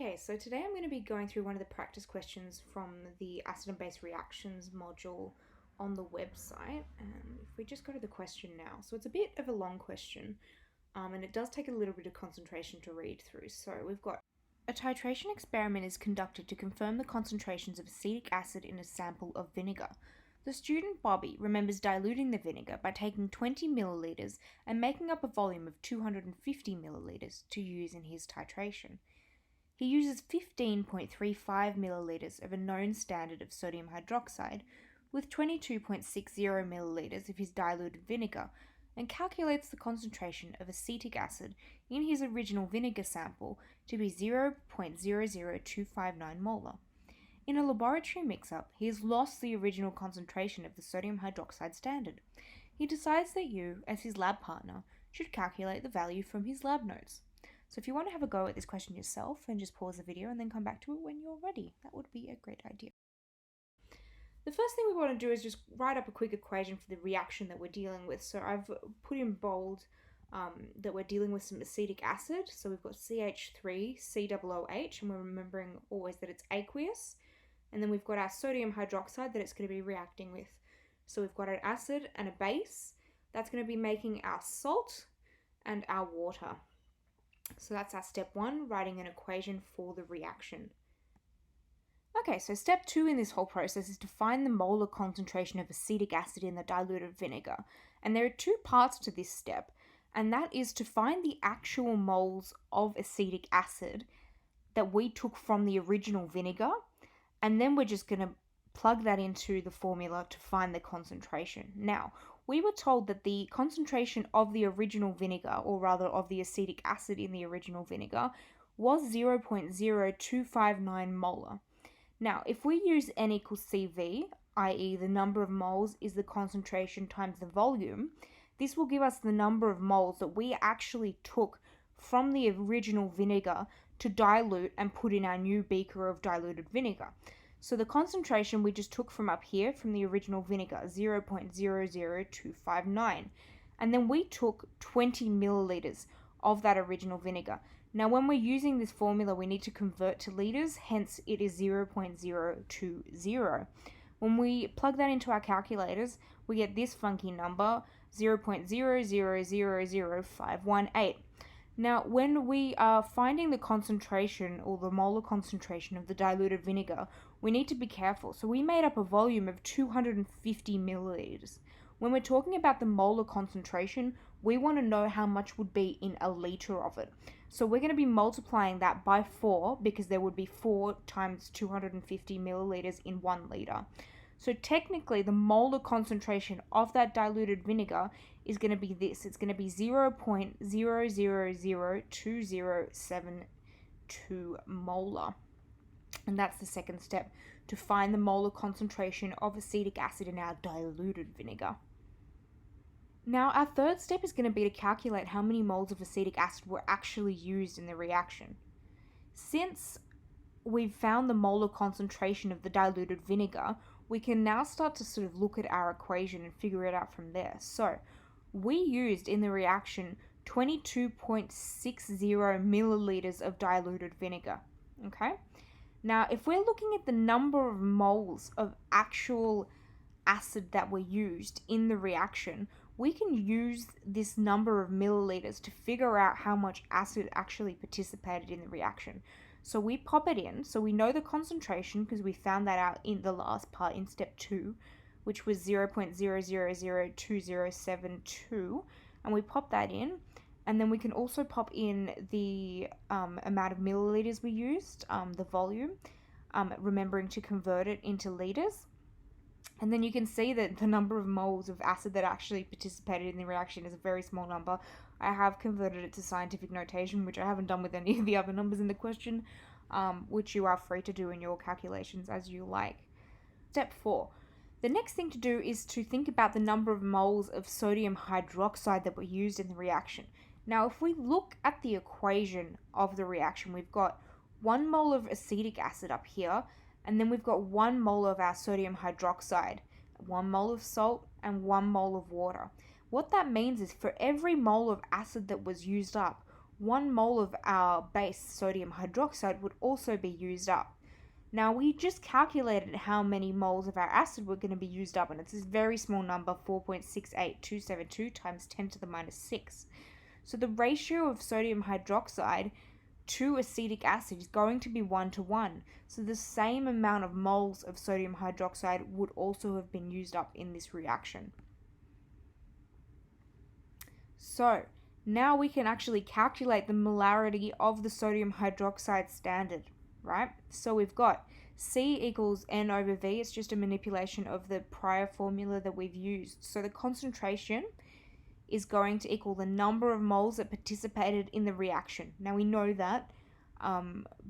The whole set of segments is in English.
Okay, so today I'm going to be going through one of the practice questions from the acid and base reactions module on the website. And if we just go to the question now, so it's a bit of a long question, and it does take a little bit of concentration to read through. So we've got a titration experiment is conducted to confirm the concentrations of acetic acid in a sample of vinegar. The student Bobby remembers diluting the vinegar by taking 20 milliliters and making up a volume of 250 milliliters to use in his titration. He uses 15.35 milliliters of a known standard of sodium hydroxide with 22.60 milliliters of his diluted vinegar and calculates the concentration of acetic acid in his original vinegar sample to be 0.00259 molar. In a laboratory mix-up, he has lost the original concentration of the sodium hydroxide standard. He decides that you, as his lab partner, should calculate the value from his lab notes. So if you want to have a go at this question yourself and just pause the video and then come back to it when you're ready, that would be a great idea. The first thing we want to do is just write up a quick equation for the reaction that we're dealing with. So I've put in bold that we're dealing with some acetic acid. So we've got CH3COOH, and we're remembering always that it's aqueous. And then we've got our sodium hydroxide that it's going to be reacting with. So we've got an acid and a base. That's going to be making our salt and our water. So that's our step one, writing an equation for the reaction. Okay, so step two in this whole process is to find the molar concentration of acetic acid in the diluted vinegar. And there are two parts to this step, and that is to find the actual moles of acetic acid that we took from the original vinegar, and then we're just going to plug that into the formula to find the concentration. Now, we were told that the concentration of the original vinegar, or rather of the acetic acid in the original vinegar, was 0.0259 molar. Now, if we use N equals CV, i.e. the number of moles is the concentration times the volume, this will give us the number of moles that we actually took from the original vinegar to dilute and put in our new beaker of diluted vinegar. So the concentration we just took from up here, from the original vinegar, 0.00259. And then we took 20 milliliters of that original vinegar. Now when we're using this formula, we need to convert to liters, hence it is 0.020. When we plug that into our calculators, we get this funky number, 0.0000518. Now, when we are finding the concentration or the molar concentration of the diluted vinegar, we need to be careful. So we made up a volume of 250 milliliters. When we're talking about the molar concentration, we want to know how much would be in a liter of it. So we're going to be multiplying that by 4 because there would be 4 times 250 milliliters in 1 liter. So technically, the molar concentration of that diluted vinegar is going to be this. It's going to be 0.0002072 molar. And that's the second step, to find the molar concentration of acetic acid in our diluted vinegar. Now, our third step is going to be to calculate how many moles of acetic acid were actually used in the reaction. Since we've found the molar concentration of the diluted vinegar, we can now start to sort of look at our equation and figure it out from there. So, we used in the reaction 22.60 milliliters of diluted vinegar, okay? Now, if we're looking at the number of moles of actual acid that were used in the reaction, we can use this number of milliliters to figure out how much acid actually participated in the reaction. So we pop it in, so we know the concentration because we found that out in the last part in step 2, which was 0.0002072, and we pop that in, and then we can also pop in the amount of milliliters we used, the volume, remembering to convert it into liters. And then you can see that the number of moles of acid that actually participated in the reaction is a very small number. I have converted it to scientific notation, which I haven't done with any of the other numbers in the question, which you are free to do in your calculations as you like. Step 4. The next thing to do is to think about the number of moles of sodium hydroxide that were used in the reaction. Now, if we look at the equation of the reaction, we've got 1 mole of acetic acid up here, and then we've got 1 mole of our sodium hydroxide, 1 mole of salt, and 1 mole of water. What that means is for every mole of acid that was used up, 1 mole of our base sodium hydroxide would also be used up. Now, we just calculated how many moles of our acid were going to be used up, and it's this very small number, 4.68272 times 10 to the minus 6. So the ratio of sodium hydroxide to acetic acid is going to be 1 to 1. So the same amount of moles of sodium hydroxide would also have been used up in this reaction. So now we can actually calculate the molarity of the sodium hydroxide standard, right? So we've got C equals N over V. It's just a manipulation of the prior formula that we've used. So the concentration is going to equal the number of moles that participated in the reaction. Now we know that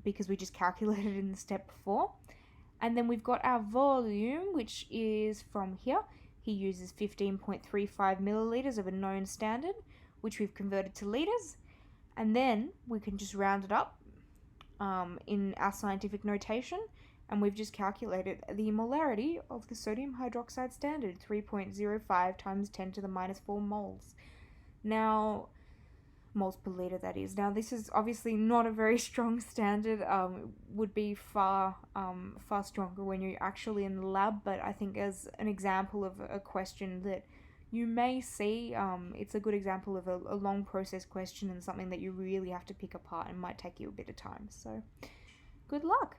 because we just calculated in the step before. And then we've got our volume, which is from here. He uses 15.35 milliliters of a known standard, which we've converted to liters. And then we can just round it up in our scientific notation, and we've just calculated the molarity of the sodium hydroxide standard, 3.05 times 10 to the minus 4 moles. Now, moles per liter, that is. Now, this is obviously not a very strong standard. Would be far stronger when you're actually in the lab, but I think as an example of a question that you may see, it's a good example of a long process question and something that you really have to pick apart and might take you a bit of time. So, good luck!